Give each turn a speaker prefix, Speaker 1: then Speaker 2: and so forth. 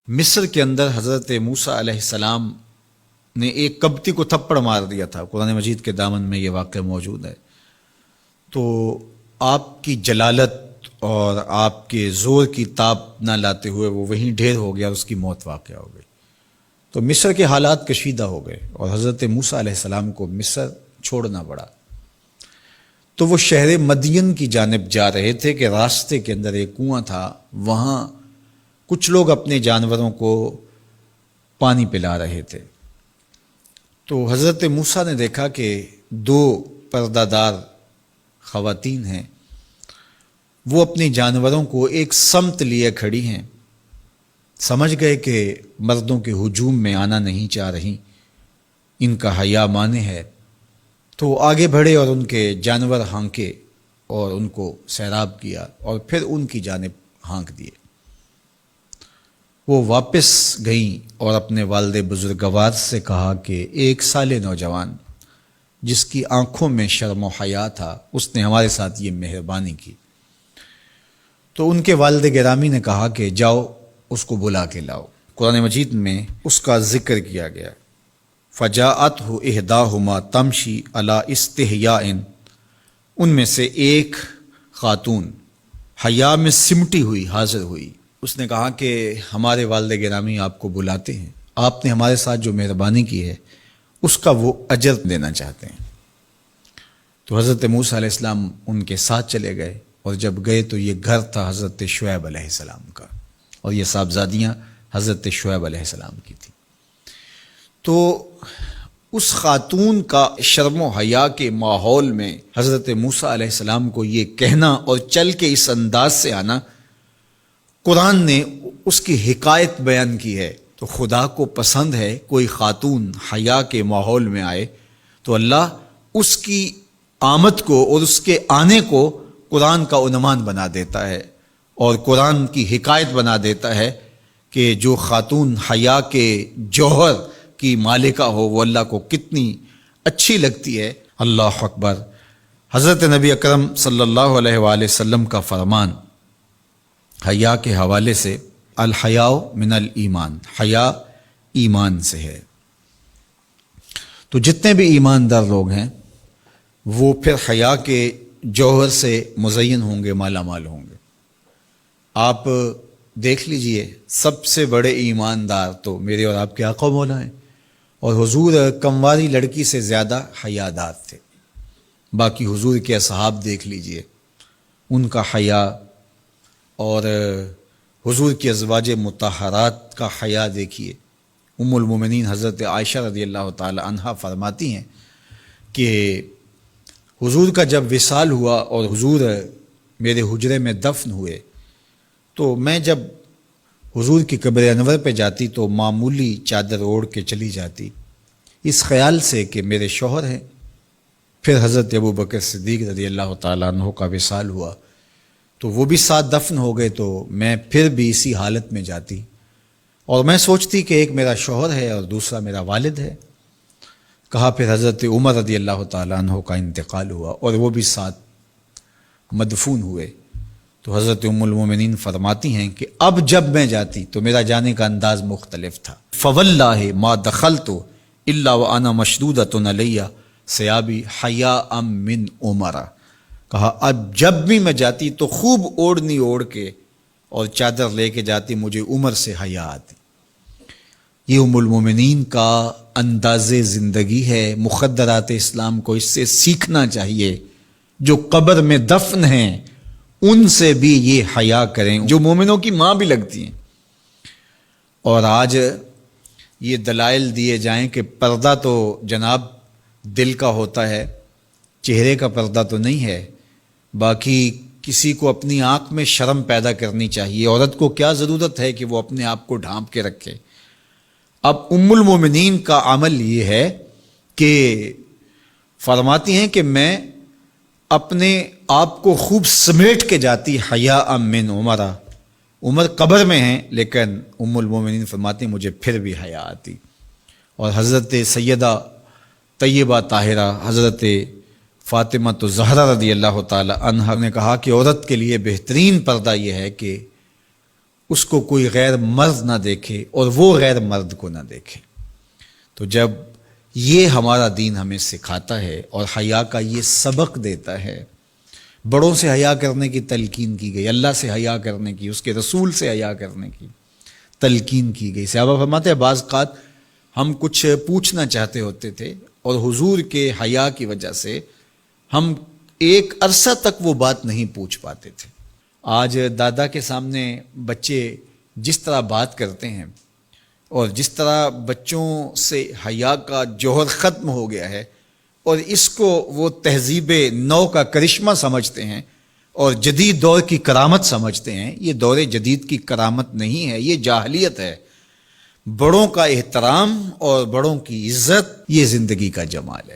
Speaker 1: مصر کے اندر حضرت موسیٰ علیہ السلام نے ایک کبتی کو تھپڑ مار دیا تھا۔ قرآن مجید کے دامن میں یہ واقعہ موجود ہے۔ تو آپ کی جلالت اور آپ کے زور کی تاب نہ لاتے ہوئے وہ وہیں ڈھیر ہو گیا اور اس کی موت واقع ہو گئی۔ تو مصر کے حالات کشیدہ ہو گئے اور حضرت موسیٰ علیہ السلام کو مصر چھوڑنا پڑا۔ تو وہ شہر مدین کی جانب جا رہے تھے کہ راستے کے اندر ایک کنواں تھا، وہاں کچھ لوگ اپنے جانوروں کو پانی پلا رہے تھے۔ تو حضرت موسیٰ نے دیکھا کہ دو پردہ دار خواتین ہیں، وہ اپنے جانوروں کو ایک سمت لیے کھڑی ہیں۔ سمجھ گئے کہ مردوں کے ہجوم میں آنا نہیں چاہ رہی، ان کا حیا مانے ہے۔ تو آگے بڑھے اور ان کے جانور ہانکے اور ان کو سیراب کیا اور پھر ان کی جانب ہانک دیے۔ وہ واپس گئیں اور اپنے والد بزرگوار سے کہا کہ ایک سال نوجوان جس کی آنکھوں میں شرم و حیا تھا، اس نے ہمارے ساتھ یہ مہربانی کی۔ تو ان کے والد گرامی نے کہا کہ جاؤ اس کو بلا کے لاؤ۔ قرآن مجید میں اس کا ذکر کیا گیا۔ فجاءتہ احداہما تمشی علی استحیاء، ان میں سے ایک خاتون حیا میں سمٹی ہوئی حاضر ہوئی۔ اس نے کہا کہ ہمارے والد گرامی آپ کو بلاتے ہیں، آپ نے ہمارے ساتھ جو مہربانی کی ہے اس کا وہ اجر دینا چاہتے ہیں۔ تو حضرت موسیٰ علیہ السلام ان کے ساتھ چلے گئے، اور جب گئے تو یہ گھر تھا حضرت شعیب علیہ السلام کا، اور یہ صاحبزادیاں حضرت شعیب علیہ السلام کی تھیں۔ تو اس خاتون کا شرم و حیا کے ماحول میں حضرت موسیٰ علیہ السلام کو یہ کہنا اور چل کے اس انداز سے آنا، قرآن نے اس کی حکایت بیان کی ہے۔ تو خدا کو پسند ہے کوئی خاتون حیا کے ماحول میں آئے تو اللہ اس کی آمد کو اور اس کے آنے کو قرآن کا عنوان بنا دیتا ہے، اور قرآن کی حکایت بنا دیتا ہے کہ جو خاتون حیا کے جوہر کی مالکہ ہو وہ اللہ کو کتنی اچھی لگتی ہے۔ اللہ اکبر۔ حضرت نبی اکرم صلی اللہ علیہ وآلہ وسلم کا فرمان حیا کے حوالے سے، الحیاء من الایمان، حیا ایمان سے ہے۔ تو جتنے بھی ایماندار لوگ ہیں وہ پھر حیا کے جوہر سے مزین ہوں گے، مالا مال ہوں گے۔ آپ دیکھ لیجئے سب سے بڑے ایماندار تو میرے اور آپ کے آقا مولا ہیں، اور حضور کمواری لڑکی سے زیادہ حیادار تھے۔ باقی حضور کے اصحاب دیکھ لیجئے، ان کا حیا، اور حضور کی ازواج مطہرات کا حیا دیکھیے۔ ام المومنین حضرت عائشہ رضی اللہ تعالی عنہا فرماتی ہیں کہ حضور کا جب وصال ہوا اور حضور میرے حجرے میں دفن ہوئے، تو میں جب حضور کی قبر انور پہ جاتی تو معمولی چادر اوڑھ کے چلی جاتی، اس خیال سے کہ میرے شوہر ہیں۔ پھر حضرت ابوبکر صدیق رضی اللہ تعالیٰ عنہ کا وصال ہوا تو وہ بھی ساتھ دفن ہو گئے، تو میں پھر بھی اسی حالت میں جاتی، اور میں سوچتی کہ ایک میرا شوہر ہے اور دوسرا میرا والد ہے۔ کہا پھر حضرت عمر رضی اللہ تعالیٰ عنہ کا انتقال ہوا اور وہ بھی ساتھ مدفون ہوئے۔ تو حضرت ام المومنین فرماتی ہیں کہ اب جب میں جاتی تو میرا جانے کا انداز مختلف تھا۔ فواللہ ما دخلت الا وانا مشدودۃ علی ثیابی حیاء من عمر۔ کہا اب جب بھی میں جاتی تو خوب اوڑھنی اوڑھ کے اور چادر لے کے جاتی، مجھے عمر سے حیا آتی۔ یہ ام المومنین کا انداز زندگی ہے۔ مخدرات اسلام کو اس سے سیکھنا چاہیے۔ جو قبر میں دفن ہیں ان سے بھی یہ حیا کریں، جو مومنوں کی ماں بھی لگتی ہیں۔ اور آج یہ دلائل دیے جائیں کہ پردہ تو جناب دل کا ہوتا ہے، چہرے کا پردہ تو نہیں ہے۔ باقی کسی کو اپنی آنکھ میں شرم پیدا کرنی چاہیے۔ عورت کو کیا ضرورت ہے کہ وہ اپنے آپ کو ڈھانپ کے رکھے؟ اب ام المومنین کا عمل یہ ہے کہ فرماتی ہیں کہ میں اپنے آپ کو خوب سمیٹ کے جاتی حیاء من عمر۔ عمر قبر میں ہیں لیکن ام المومنین فرماتی ہیں مجھے پھر بھی حیا آتی۔ اور حضرت سیدہ طیبہ طاہرہ حضرت فاطمہ تو زہرا رضی اللہ تعالی عنہا نے کہا کہ عورت کے لیے بہترین پردہ یہ ہے کہ اس کو کوئی غیر مرد نہ دیکھے اور وہ غیر مرد کو نہ دیکھے۔ تو جب یہ ہمارا دین ہمیں سکھاتا ہے اور حیا کا یہ سبق دیتا ہے، بڑوں سے حیا کرنے کی تلقین کی گئی، اللہ سے حیا کرنے کی، اس کے رسول سے حیا کرنے کی تلقین کی گئی۔ صحابہ فرماتے ہیں بعض اوقات ہم کچھ پوچھنا چاہتے ہوتے تھے اور حضور کے حیا کی وجہ سے ہم ایک عرصہ تک وہ بات نہیں پوچھ پاتے تھے۔ آج دادا کے سامنے بچے جس طرح بات کرتے ہیں اور جس طرح بچوں سے حیا کا جوہر ختم ہو گیا ہے اور اس کو وہ تہذیب نو کا کرشمہ سمجھتے ہیں اور جدید دور کی کرامت سمجھتے ہیں، یہ دور جدید کی کرامت نہیں ہے، یہ جاہلیت ہے۔ بڑوں کا احترام اور بڑوں کی عزت یہ زندگی کا جمال ہے۔